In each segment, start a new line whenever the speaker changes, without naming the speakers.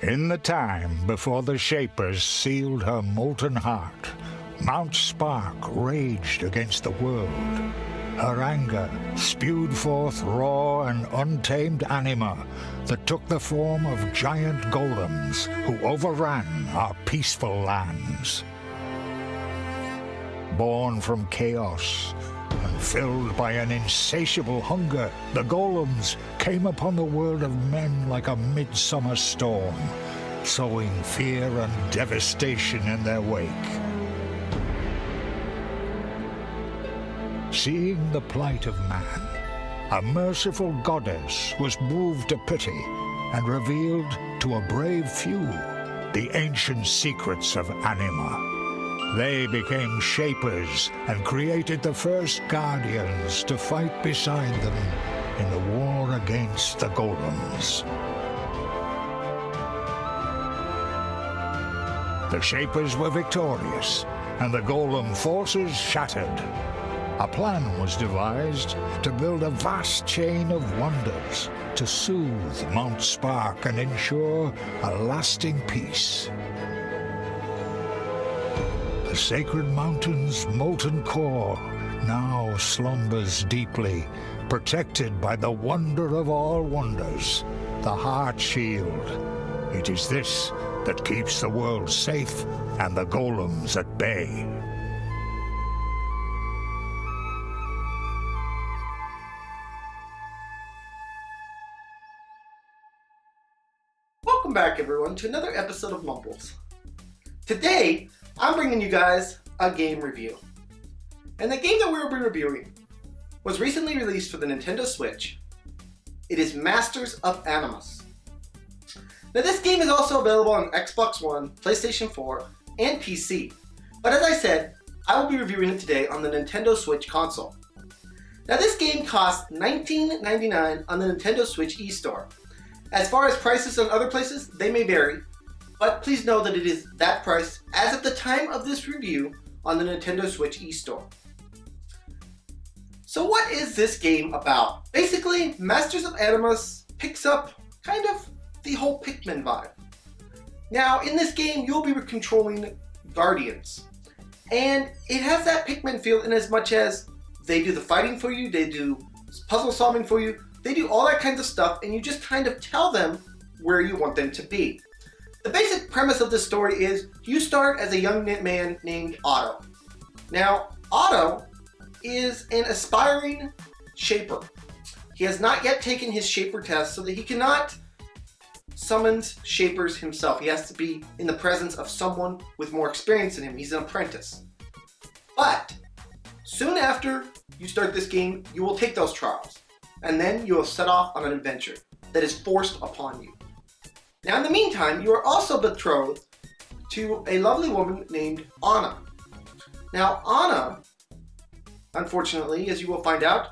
In the time before the Shapers sealed her molten heart, Mount Spark raged against the world. Her anger spewed forth raw and untamed anima that took the form of giant golems who overran our peaceful lands. Born from chaos and filled by an insatiable hunger, the golems came upon the world of men like a midsummer storm, sowing fear and devastation in their wake. Seeing the plight of man, a merciful goddess was moved to pity and revealed to a brave few the ancient secrets of Anima. They became Shapers and created the first Guardians to fight beside them in the war against the golems. The Shapers were victorious, and the golem forces shattered. A plan was devised to build a vast chain of wonders to soothe Mount Spark and ensure a lasting peace. The sacred mountain's molten core now slumbers deeply, protected by the wonder of all wonders, the Heart Shield. It is this that keeps the world safe and the golems at bay.
Welcome back, everyone, to another episode of Mumbles. Today, I'm bringing you guys a game review. And the game that we'll be reviewing was recently released for the Nintendo Switch. It is Masters of Animus. Now, this game is also available on Xbox One, PlayStation 4, and PC. But as I said, I will be reviewing it today on the Nintendo Switch console. Now, this game costs $19.99 on the Nintendo Switch eStore. As far as prices on other places, they may vary, but please know that it is that price as of the time of this review on the Nintendo Switch eStore. So what is this game about? Basically, Masters of Animus picks up kind of the whole Pikmen vibe. Now, in this game, you'll be controlling Guardians, and it has that Pikmin feel in as much as they do the fighting for you, they do puzzle solving for you, they do all that kinds of stuff, and you just kind of tell them where you want them to be. The basic premise of this story is you start as a young man named Otto. Now, Otto is an aspiring shaper. He has not yet taken his shaper test so that he cannot summon shapers himself. He has to be in the presence of someone with more experience than him. He's an apprentice. But soon after you start this game, you will take those trials, and then you will set off on an adventure that is forced upon you. Now, in the meantime, you are also betrothed to a lovely woman named Anna. Now, Anna, unfortunately, as you will find out,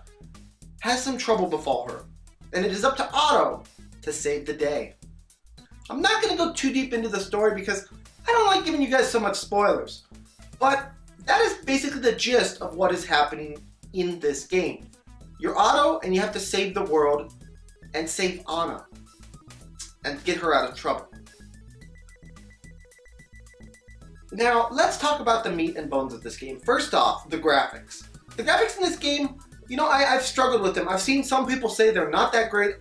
has some trouble befall her, and it is up to Otto to save the day. I'm not going to go too deep into the story because I don't like giving you guys so much spoilers, but that is basically the gist of what is happening in this game. You're Otto, and you have to save the world and save Anna and get her out of trouble. Now, let's talk about the meat and bones of this game. First off, the graphics. The graphics in this game, you know, I've struggled with them. I've seen some people say they're not that great.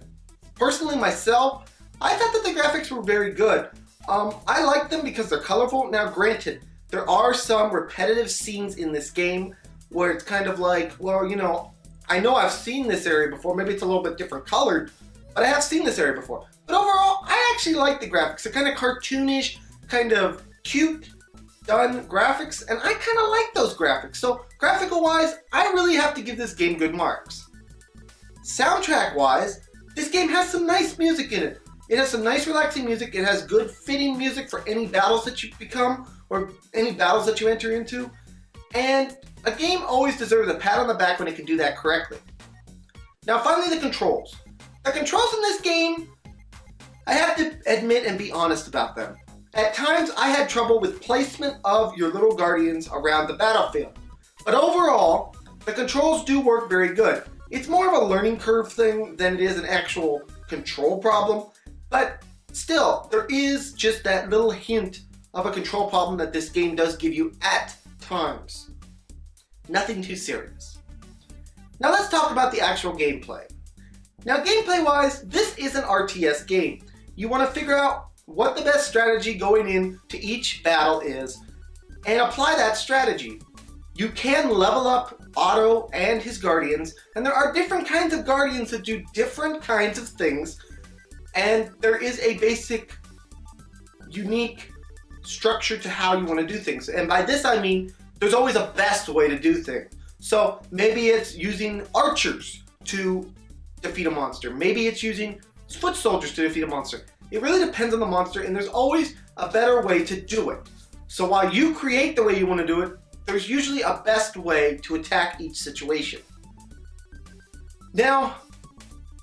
Personally, myself, I thought that the graphics were very good. I like them because they're colorful. Now, granted, there are some repetitive scenes in this game where it's kind of like, well, you know I've seen this area before. Maybe it's a little bit different colored, but I have seen this area before. But overall, I actually like the graphics. They're kind of cartoonish, kind of cute, done graphics, and I kind of like those graphics. So, graphical-wise, I really have to give this game good marks. Soundtrack-wise, this game has some nice music in it. It has some nice relaxing music. It has good fitting music for any battles that you become or any battles that you enter into. And a game always deserves a pat on the back when it can do that correctly. Now, finally, the controls. The controls in this game, I have to admit and be honest about them. At times, I had trouble with placement of your little guardians around the battlefield. But overall, the controls do work very good. It's more of a learning curve thing than it is an actual control problem. But Still, there is just that little hint of a control problem that this game does give you at times. Nothing too serious. Now let's talk about the actual gameplay. Now gameplay-wise, this is an RTS game. You want to figure out what the best strategy going into each battle is and apply that strategy. You can level up Otto and his guardians, and there are different kinds of guardians that do different kinds of things, and there is a basic, unique structure to how you want to do things. And by this I mean there's always a best way to do things. So maybe it's using archers to defeat a monster. Maybe it's using foot soldiers to defeat a monster. It really depends on the monster, and there's always a better way to do it. So while you create the way you want to do it, there's usually a best way to attack each situation. Now,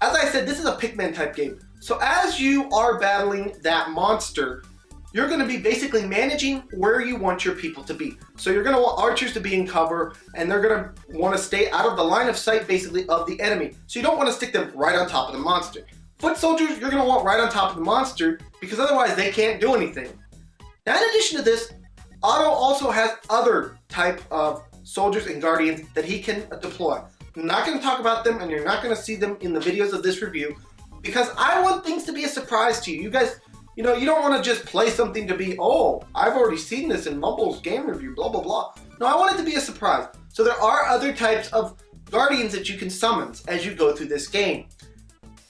as I said, this is a Pikmen type game. So as you are battling that monster, you're going to be basically managing where you want your people to be. So you're going to want archers to be in cover, and they're going to want to stay out of the line of sight basically of the enemy. So you don't want to stick them right on top of the monster. Foot soldiers, you're going to want right on top of the monster because otherwise they can't do anything. Now in addition to this, Otto also has other type of soldiers and guardians that he can deploy. I'm not going to talk about them, and you're not going to see them in the videos of this review because I want things to be a surprise to you. You guys, you know, you don't want to just play something to be, oh, I've already seen this in Mumbles game review, blah, blah, blah. No, I want it to be a surprise. So there are other types of guardians that you can summon as you go through this game.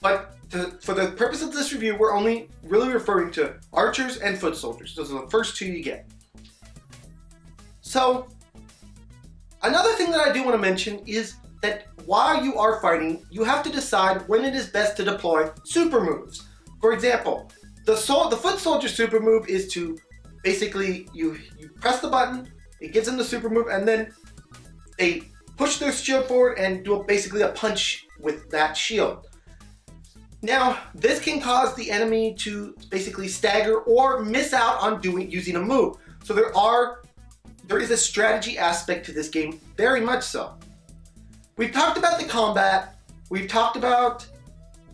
But for the purpose of this review, we're only really referring to archers and foot soldiers. Those are the first two you get. So, another thing that I do want to mention is that while you are fighting, you have to decide when it is best to deploy super moves. For example, the foot soldier super move is to basically, you press the button, it gives them the super move, and then they push their shield forward and do basically a punch with that shield. Now, this can cause the enemy to basically stagger or miss out on using a move. So there is a strategy aspect to this game, very much so. We've talked about the combat, we've talked about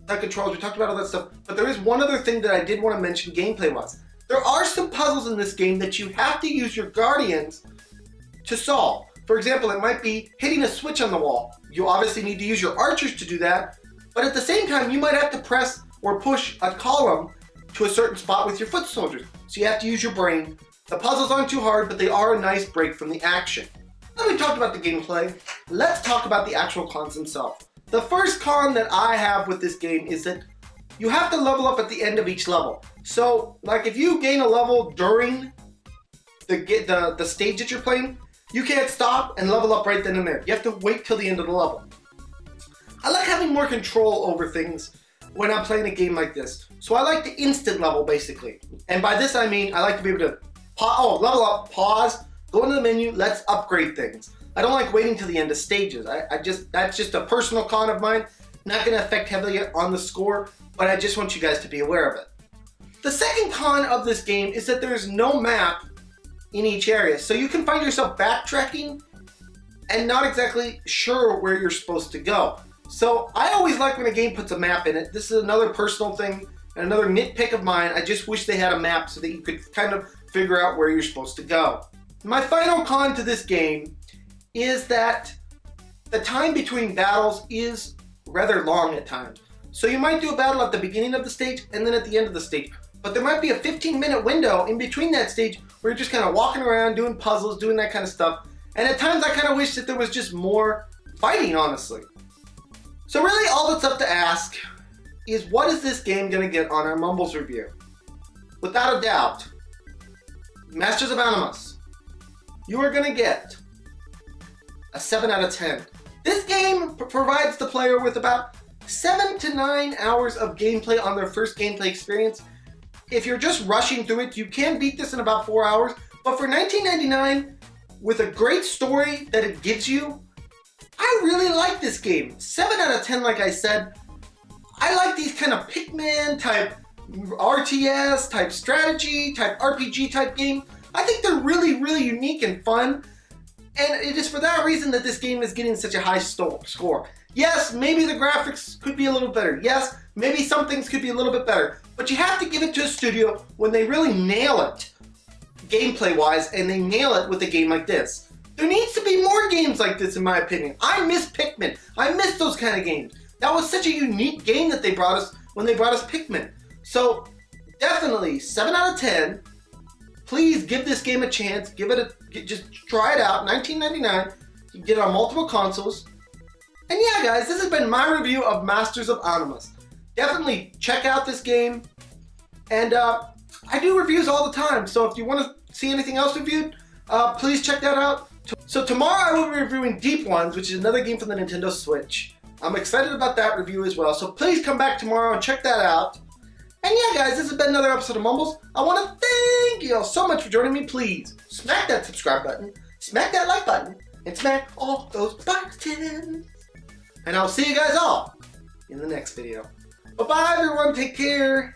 the controls, we talked about all that stuff, but there is one other thing that I did want to mention gameplay-wise. There are some puzzles in this game that you have to use your guardians to solve. For example, it might be hitting a switch on the wall. You obviously need to use your archers to do that, but at the same time, you might have to press or push a column to a certain spot with your foot soldiers. So you have to use your brain. The puzzles aren't too hard, but they are a nice break from the action. Now we talked about the gameplay, let's talk about the actual cons themselves. The first con that I have with this game is that you have to level up at the end of each level. So, like if you gain a level during the stage that you're playing, you can't stop and level up right then and there. You have to wait till the end of the level. I like having more control over things when I'm playing a game like this. So I like the instant level basically. And by this I mean I like to be able to level up, pause, go into the menu, let's upgrade things. I don't like waiting till the end of stages. That's just a personal con of mine. Not gonna affect heavily on the score, but I just want you guys to be aware of it. The second con of this game is that there's no map in each area. So you can find yourself backtracking and not exactly sure where you're supposed to go. So I always like when a game puts a map in it. This is another personal thing and another nitpick of mine. I just wish they had a map so that you could kind of figure out where you're supposed to go. My final con to this game is that the time between battles is rather long at times. So you might do a battle at the beginning of the stage and then at the end of the stage. But there might be a 15-minute window in between that stage where you're just kind of walking around, doing puzzles, doing that kind of stuff. And at times I kind of wish that there was just more fighting, honestly. So really all that's up to ask is what is this game going to get on our Mumbles review? Without a doubt, Masters of Animus, you are going to get a 7 out of 10. This game provides the player with about 7 to 9 hours of gameplay on their first gameplay experience. If you're just rushing through it, you can beat this in about 4 hours, but for $19.99, with a great story that it gives you, I really like this game. 7 out of 10, like I said. I like these kind of Pikmin type RTS type strategy type RPG type game. I think they're really, really unique and fun. And it is for that reason that this game is getting such a high score. Yes, maybe the graphics could be a little better. Yes, maybe some things could be a little bit better. But you have to give it to a studio when they really nail it gameplay-wise, and they nail it with a game like this. There needs to be more games like this, in my opinion. I miss Pikmin. I miss those kind of games. That was such a unique game that they brought us when they brought us Pikmin. So definitely 7 out of 10. Please give this game a chance. Just try it out. $19.99. You can get it on multiple consoles. And yeah, guys, this has been my review of Masters of Animus. Definitely check out this game. And I do reviews all the time. So if you want to see anything else reviewed, please check that out. So tomorrow I will be reviewing Deep Ones, which is another game from the Nintendo Switch. I'm excited about that review as well. So please come back tomorrow and check that out. And yeah, guys, this has been another episode of Mumbles. I want to thank you all so much for joining me. Please smack that subscribe button, smack that like button, and smack all those buttons. And I'll see you guys all in the next video. Bye-bye, everyone. Take care.